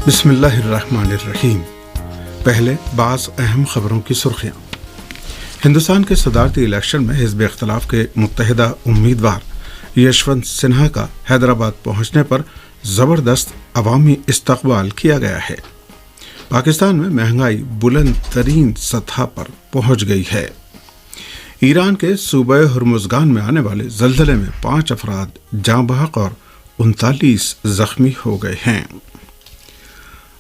بسم اللہ الرحمن الرحیم۔ پہلے بعض اہم خبروں کی سرخیاں۔ ہندوستان کے صدارتی الیکشن میں حزب اختلاف کے متحدہ امیدوار یشونت سنہا کا حیدرآباد پہنچنے پر زبردست عوامی استقبال کیا گیا ہے۔ پاکستان میں مہنگائی بلند ترین سطح پر پہنچ گئی ہے۔ ایران کے صوبہ ہرمزگان میں آنے والے زلزلے میں 5 افراد جاں بحق اور 39 زخمی ہو گئے ہیں۔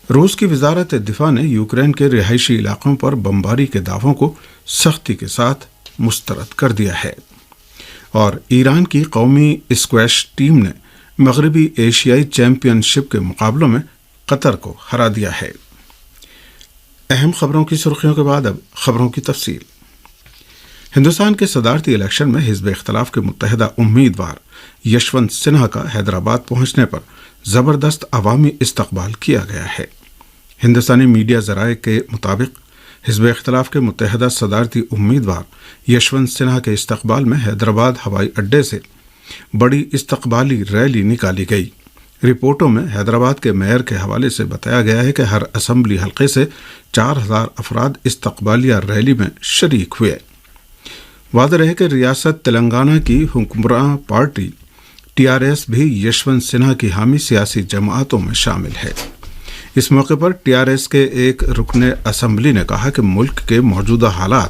روس کی وزارت دفاع نے یوکرین کے رہائشی علاقوں پر بمباری کے دعووں کو سختی کے ساتھ مسترد کر دیا ہے، اور ایران کی قومی اسکواش ٹیم نے مغربی ایشیائی چیمپئن شپ کے مقابلوں میں قطر کو ہرا دیا ہے۔ اہم خبروں کی سرخیوں کے بعد اب خبروں کی تفصیل۔ ہندوستان کے صدارتی الیکشن میں حزب اختلاف کے متحدہ امیدوار یشونت سنہا کا حیدرآباد پہنچنے پر زبردست عوامی استقبال کیا گیا ہے۔ ہندوستانی میڈیا ذرائع کے مطابق حزب اختلاف کے متحدہ صدارتی امیدوار یشونت سنہا کے استقبال میں حیدرآباد ہوائی اڈے سے بڑی استقبالی ریلی نکالی گئی۔ رپورٹوں میں حیدرآباد کے میئر کے حوالے سے بتایا گیا ہے کہ ہر اسمبلی حلقے سے 4000 افراد استقبالیہ ریلی میں شریک ہوئے۔ واضح رہے کہ ریاست تلنگانہ کی حکمراں پارٹی TRS بھی یشونت سنہا کی حامی سیاسی جماعتوں میں شامل ہے۔ اس موقع پر TRS کے ایک رکن اسمبلی نے کہا کہ ملک کے موجودہ حالات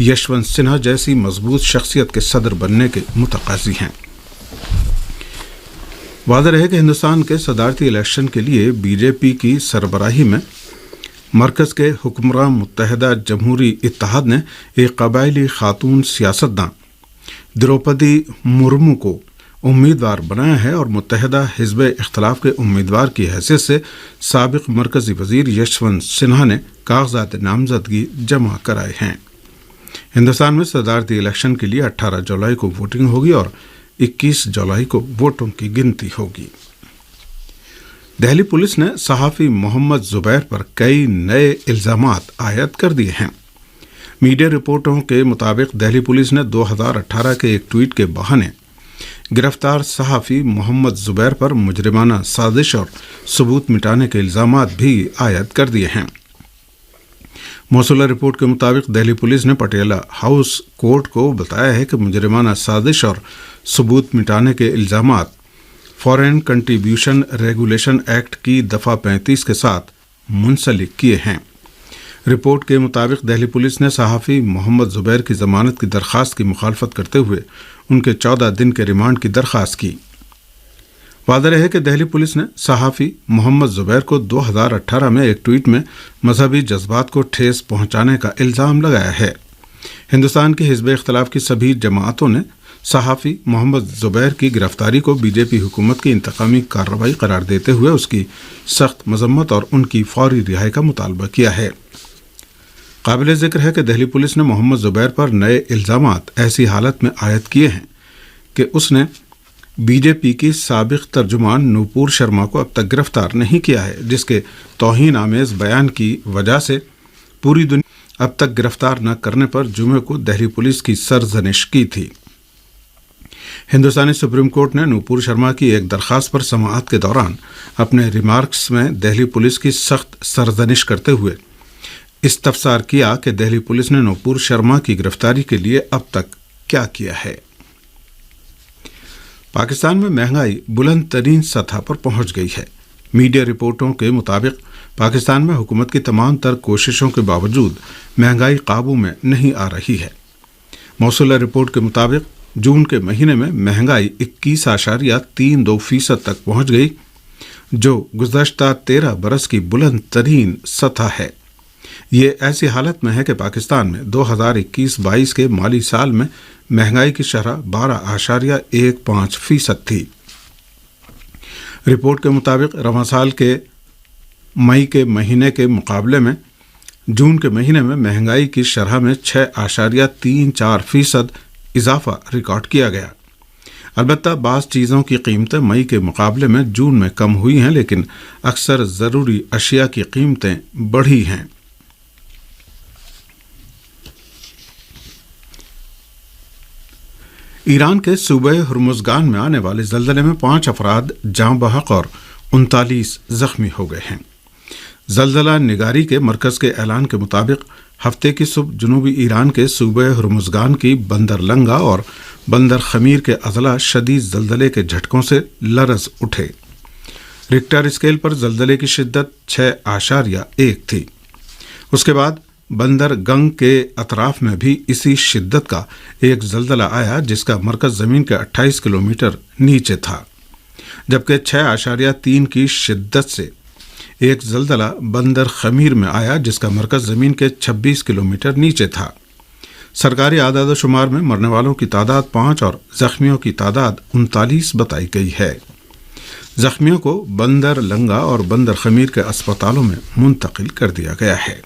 یشونت سنہا جیسی مضبوط شخصیت کے صدر بننے کے متقاضی ہیں۔ واضح رہے کہ ہندوستان کے صدارتی الیکشن کے لیے BJP کی سربراہی میں مرکز کے حکمراں متحدہ جمہوری اتحاد نے ایک قبائلی خاتون سیاستداں دروپدی مرمو کو امیدوار بنایا ہے، اور متحدہ حزب اختلاف کے امیدوار کی حیثیت سے سابق مرکزی وزیر یشونت سنہا نے کاغذات نامزدگی جمع کرائے ہیں۔ ہندوستان میں صدارتی الیکشن کے لیے 18 جولائی کو ووٹنگ ہوگی اور 21 جولائی کو ووٹوں کی گنتی ہوگی۔ دہلی پولیس نے صحافی محمد زبیر پر کئی نئے الزامات عائد کر دیے ہیں۔ میڈیا رپورٹوں کے مطابق دہلی پولیس نے 2018 کے ایک ٹویٹ کے بہانے گرفتار صحافی محمد زبیر پر مجرمانہ سازش اور ثبوت مٹانے کے الزامات بھی عائد کر دیے ہیں۔ موصولہ رپورٹ کے مطابق دہلی پولیس نے پٹیالہ ہاؤس کورٹ کو بتایا ہے کہ مجرمانہ سازش اور ثبوت مٹانے کے الزامات فارین کنٹریبیوشن ریگولیشن ایکٹ کی دفعہ 35 کے ساتھ منسلک کیے ہیں۔ رپورٹ کے مطابق دہلی پولیس نے صحافی محمد زبیر کی ضمانت کی درخواست کی مخالفت کرتے ہوئے ان کے 14 دن کے ریمانڈ کی درخواست کی۔ واضح رہے کہ دہلی پولیس نے صحافی محمد زبیر کو 2018 میں ایک ٹویٹ میں مذہبی جذبات کو ٹھیس پہنچانے کا الزام لگایا ہے۔ ہندوستان کے حزب اختلاف کی سبھی جماعتوں نے صحافی محمد زبیر کی گرفتاری کو BJP حکومت کی انتقامی کارروائی قرار دیتے ہوئے اس کی سخت مذمت اور ان کی فوری رہائی کا مطالبہ کیا ہے۔ قابل ذکر ہے کہ دہلی پولیس نے محمد زبیر پر نئے الزامات ایسی حالت میں عائد کیے ہیں کہ اس نے BJP کی سابق ترجمان نوپور شرما کو اب تک گرفتار نہیں کیا ہے، جس کے توہین آمیز بیان کی وجہ سے پوری دنیا اب تک گرفتار نہ کرنے پر جمعے کو دہلی پولیس کی سرزنش کی تھی۔ ہندوستانی سپریم کورٹ نے نوپور شرما کی ایک درخواست پر سماعت کے دوران اپنے ریمارکس میں دہلی پولیس کی سخت سرزنش کرتے ہوئے استفسار کیا کہ دہلی پولیس نے نوپور شرما کی گرفتاری کے لیے اب تک کیا کیا ہے۔ پاکستان میں مہنگائی بلند ترین سطح پر پہنچ گئی ہے۔ میڈیا رپورٹوں کے مطابق پاکستان میں حکومت کی تمام تر کوششوں کے باوجود مہنگائی قابو میں نہیں آ رہی ہے۔ موصولہ رپورٹ کے مطابق جون کے مہینے میں مہنگائی 21.32% تک پہنچ گئی، جو گزشتہ 13 برس کی بلند ترین سطح ہے۔ یہ ایسی حالت میں ہے کہ پاکستان میں 2021-22 کے مالی سال میں مہنگائی کی شرح 12.15% تھی۔ رپورٹ کے مطابق رواں سال کے مئی کے مہینے کے مقابلے میں جون کے مہینے میں مہنگائی کی شرح میں 6.34% اضافہ ریکارڈ کیا گیا۔ البتہ بعض چیزوں کی قیمتیں مئی کے مقابلے میں جون میں کم ہوئی ہیں، لیکن اکثر ضروری اشیاء کی قیمتیں بڑھی ہیں۔ ایران کے صوبہ ہرمزگان میں آنے والے زلزلے میں 5 افراد جاں بحق اور 39 زخمی ہو گئے ہیں۔ زلزلہ نگاری کے مرکز کے اعلان کے مطابق ہفتے کی صبح جنوبی ایران کے صوبہ ہرمزگان کی بندر لنگا اور بندر خمیر کے اضلاع شدید زلزلے کے جھٹکوں سے لرز اٹھے۔ ریکٹر اسکیل پر زلزلے کی شدت 6.1 تھی۔ اس کے بعد بندر گنگ کے اطراف میں بھی اسی شدت کا ایک زلزلہ آیا جس کا مرکز زمین کے 28 کلومیٹر نیچے تھا، جبکہ 6.3 کی شدت سے ایک زلزلہ بندر خمیر میں آیا جس کا مرکز زمین کے 26 کلومیٹر نیچے تھا۔ سرکاری اعداد و شمار میں مرنے والوں کی تعداد 5 اور زخمیوں کی تعداد 39 بتائی گئی ہے۔ زخمیوں کو بندر لنگا اور بندر خمیر کے اسپتالوں میں منتقل کر دیا گیا ہے۔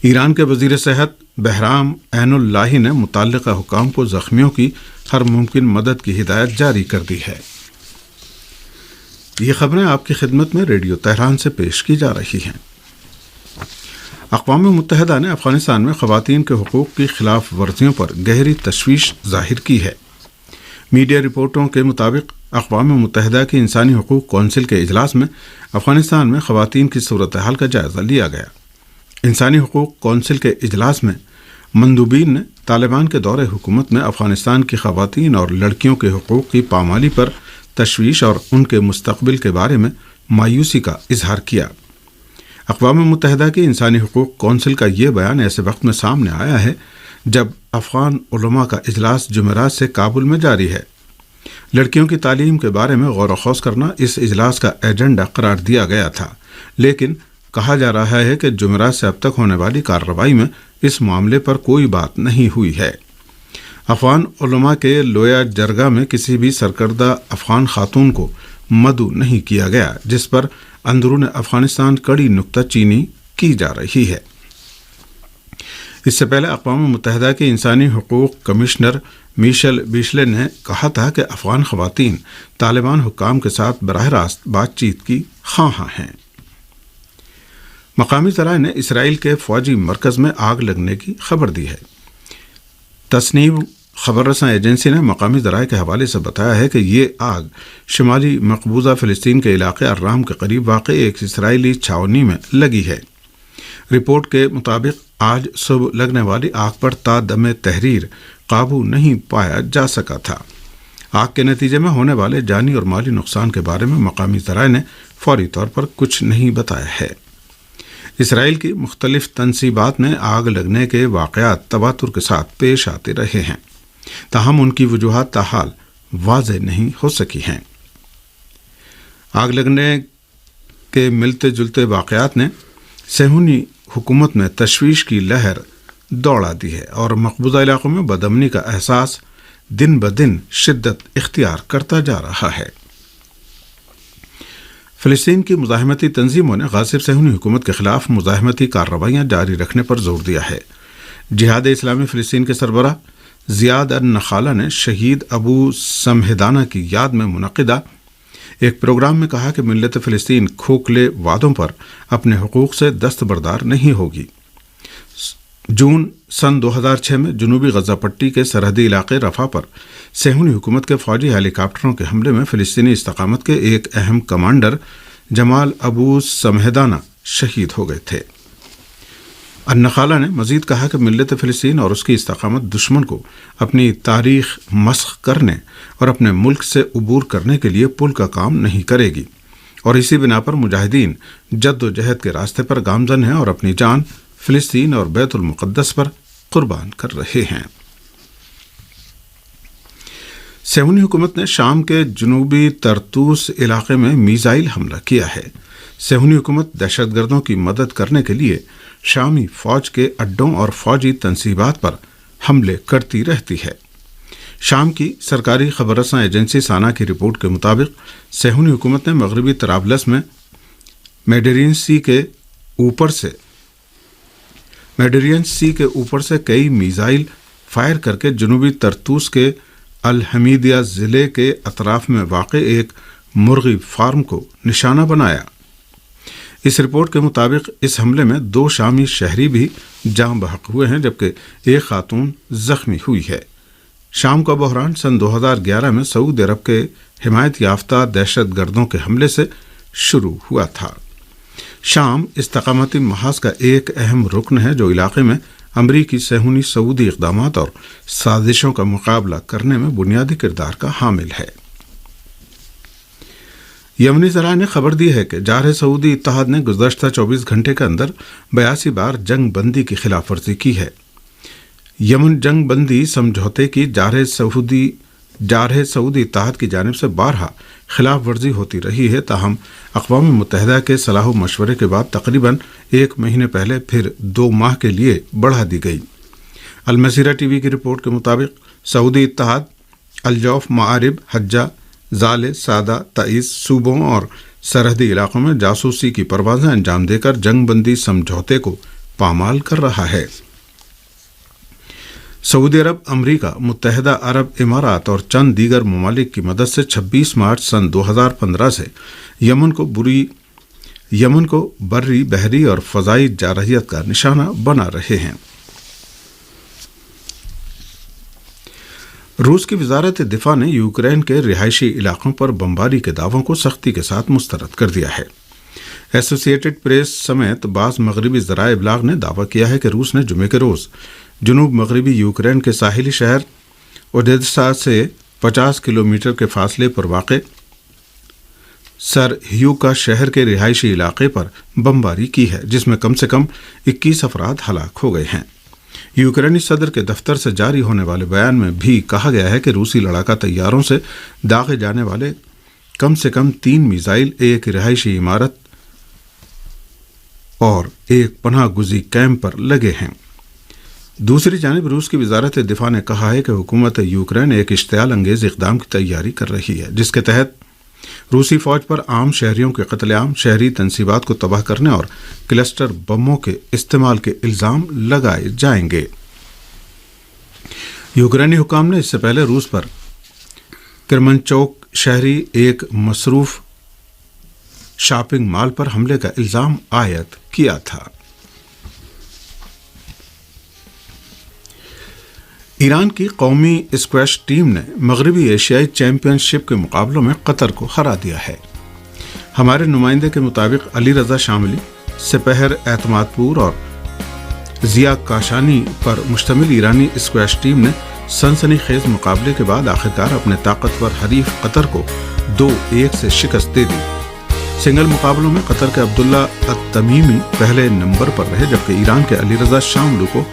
ایران کے وزیر صحت بہرام عین اللہ نے متعلقہ حکام کو زخمیوں کی ہر ممکن مدد کی ہدایت جاری کر دی ہے۔ یہ خبریں آپ کی خدمت میں ریڈیو تہران سے پیش کی جا رہی ہیں۔ اقوام متحدہ نے افغانستان میں خواتین کے حقوق کی خلاف ورزیوں پر گہری تشویش ظاہر کی ہے۔ میڈیا رپورٹوں کے مطابق اقوام متحدہ کی انسانی حقوق کونسل کے اجلاس میں افغانستان میں خواتین کی صورتحال کا جائزہ لیا گیا۔ انسانی حقوق کونسل کے اجلاس میں مندوبین نے طالبان کے دور حکومت میں افغانستان کی خواتین اور لڑکیوں کے حقوق کی پامالی پر تشویش اور ان کے مستقبل کے بارے میں مایوسی کا اظہار کیا۔ اقوام متحدہ کی انسانی حقوق کونسل کا یہ بیان ایسے وقت میں سامنے آیا ہے جب افغان علماء کا اجلاس جمعرات سے کابل میں جاری ہے۔ لڑکیوں کی تعلیم کے بارے میں غور و خوض کرنا اس اجلاس کا ایجنڈا قرار دیا گیا تھا، لیکن کہا جا رہا ہے کہ جمعرات سے اب تک ہونے والی کارروائی میں اس معاملے پر کوئی بات نہیں ہوئی ہے۔ افغان علماء کے لویا جرگہ میں کسی بھی سرکردہ افغان خاتون کو مدعو نہیں کیا گیا، جس پر اندرون افغانستان کڑی نکتہ چینی کی جا رہی ہے۔ اس سے پہلے اقوام متحدہ کے انسانی حقوق کمشنر میشل بیشلے نے کہا تھا کہ افغان خواتین طالبان حکام کے ساتھ براہ راست بات چیت کی خواہاں ہیں۔ مقامی ذرائع نے اسرائیل کے فوجی مرکز میں آگ لگنے کی خبر دی ہے۔ تصنیم خبر رساں ایجنسی نے مقامی ذرائع کے حوالے سے بتایا ہے کہ یہ آگ شمالی مقبوضہ فلسطین کے علاقے الرام کے قریب واقع ایک اسرائیلی چھاونی میں لگی ہے۔ رپورٹ کے مطابق آج صبح لگنے والی آگ پر تا دم تحریر قابو نہیں پایا جا سکا تھا۔ آگ کے نتیجے میں ہونے والے جانی اور مالی نقصان کے بارے میں مقامی ذرائع نے فوری طور پر کچھ نہیں بتایا ہے۔ اسرائیل کی مختلف تنصیبات میں آگ لگنے کے واقعات تواتر کے ساتھ پیش آتے رہے ہیں، تاہم ان کی وجوہات تاحال واضح نہیں ہو سکی ہیں۔ آگ لگنے کے ملتے جلتے واقعات نے صہیونی حکومت میں تشویش کی لہر دوڑا دی ہے اور مقبوضہ علاقوں میں بدامنی کا احساس دن بدن شدت اختیار کرتا جا رہا ہے۔ فلسطین کی مزاحمتی تنظیموں نے غاصب صہیونی حکومت کے خلاف مزاحمتی کارروائیاں جاری رکھنے پر زور دیا ہے۔ جہاد اسلامی فلسطین کے سربراہ زیاد النخالہ نے شہید ابو سمہدانہ کی یاد میں منعقدہ ایک پروگرام میں کہا کہ ملت فلسطین کھوکھلے وعدوں پر اپنے حقوق سے دستبردار نہیں ہوگی۔ جون سن 2006 میں جنوبی غزہ پٹی کے سرحدی علاقے رفح پر صہیونی حکومت کے فوجی ہیلی کاپٹروں کے حملے میں فلسطینی استقامت کے ایک اہم کمانڈر جمال ابو سمہدانہ شہید ہو گئے تھے۔ النخالہ نے مزید کہا کہ ملت فلسطین اور اس کی استقامت دشمن کو اپنی تاریخ مسخ کرنے اور اپنے ملک سے عبور کرنے کے لیے پل کا کام نہیں کرے گی، اور اسی بنا پر مجاہدین جد و جہد کے راستے پر گامزن ہیں اور اپنی جان فلسطین اور بیت المقدس پر قربان کر رہے ہیں۔ صہیونی حکومت نے شام کے جنوبی طرطوس علاقے میں میزائل حملہ کیا ہے۔ صہیونی حکومت دہشت گردوں کی مدد کرنے کے لیے شامی فوج کے اڈوں اور فوجی تنصیبات پر حملے کرتی رہتی ہے۔ شام کی سرکاری خبر رساں ایجنسی سانا کی رپورٹ کے مطابق صہیونی حکومت نے مغربی طرابلس میں میڈیرین سی کے اوپر سے کئی میزائل فائر کر کے جنوبی طرطوس کے الحمیدیہ ضلع کے اطراف میں واقع ایک مرغی فارم کو نشانہ بنایا۔ اس رپورٹ کے مطابق اس حملے میں 2 شامی شہری بھی جاں بحق ہوئے ہیں جبکہ ایک خاتون زخمی ہوئی ہے۔ شام کا بحران سن 2011 میں سعودی عرب کے حمایت یافتہ دہشت گردوں کے حملے سے شروع ہوا تھا۔ شام استقامتی محاذ کا ایک اہم رکن ہے جو علاقے میں امریکی صہیونی سعودی اقدامات اور سازشوں کا مقابلہ کرنے میں بنیادی کردار کا حامل ہے۔ یمنی ذرائع نے خبر دی ہے کہ جارحِ سعودی اتحاد نے گزشتہ 24 گھنٹے کے اندر 82 بار جنگ بندی کی خلاف ورزی کی ہے۔ یمن جنگ بندی سمجھوتے کی جارحِ سعودی اتحاد کی جانب سے بارہا خلاف ورزی ہوتی رہی ہے، تاہم اقوام متحدہ کے صلاح و مشورے کے بعد تقریباً 1 مہینے پہلے پھر 2 ماہ کے لیے بڑھا دی گئی۔ المسیرہ ٹی وی کی رپورٹ کے مطابق سعودی اتحاد الجوف، معارب، حجہ، زالے، سادہ، تعیز صوبوں اور سرحدی علاقوں میں جاسوسی کی پروازیں انجام دے کر جنگ بندی سمجھوتے کو پامال کر رہا ہے۔ سعودی عرب، امریکہ، متحدہ عرب امارات اور چند دیگر ممالک کی مدد سے 26 مارچ سن 2015 سے یمن کو بری، بحری اور فضائی جارحیت کا نشانہ بنا رہے ہیں۔ روس کی وزارت دفاع نے یوکرین کے رہائشی علاقوں پر بمباری کے دعووں کو سختی کے ساتھ مسترد کر دیا ہے۔ ایسوسی ایٹڈ پریس سمیت بعض مغربی ذرائع ابلاغ نے دعویٰ کیا ہے کہ روس نے جمعے کے روز جنوب مغربی یوکرین کے ساحلی شہر اوڈیسا سے 50 کلومیٹر کے فاصلے پر واقع سرہیوکا شہر کے رہائشی علاقے پر بمباری کی ہے، جس میں کم سے کم 21 افراد ہلاک ہو گئے ہیں۔ یوکرینی صدر کے دفتر سے جاری ہونے والے بیان میں بھی کہا گیا ہے کہ روسی لڑاکا طیاروں سے داغے جانے والے کم سے کم 3 میزائل ایک رہائشی عمارت اور ایک پناہ گزی کیمپ پر لگے ہیں۔ دوسری جانب روس کی وزارت دفاع نے کہا ہے کہ حکومت یوکرین ایک اشتعال انگیز اقدام کی تیاری کر رہی ہے، جس کے تحت روسی فوج پر عام شہریوں کے قتل عام، شہری تنصیبات کو تباہ کرنے اور کلسٹر بموں کے استعمال کے الزام لگائے جائیں گے۔ یوکرینی حکام نے اس سے پہلے روس پر کرمنچوک شہری ایک مصروف شاپنگ مال پر حملے کا الزام عائد کیا تھا۔ ایران کی قومی اسکواش ٹیم نے مغربی ایشیائی چیمپئن شپ کے مقابلوں میں قطر کو ہرا دیا ہے۔ ہمارے نمائندے کے مطابق علی رضا شاملی، سپہر اعتماد پور اور ضیاء کاشانی پر مشتمل ایرانی اسکواش ٹیم نے سنسنی خیز مقابلے کے بعد آخرکار اپنے طاقتور حریف قطر کو 2-1 سے شکست دے دی۔ سنگل مقابلوں میں قطر کے عبداللہ التمیمی پہلے نمبر پر رہے، جبکہ ایران کے علی رضا شاملو کو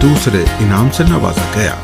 دوسرے انعام سے نوازا گیا۔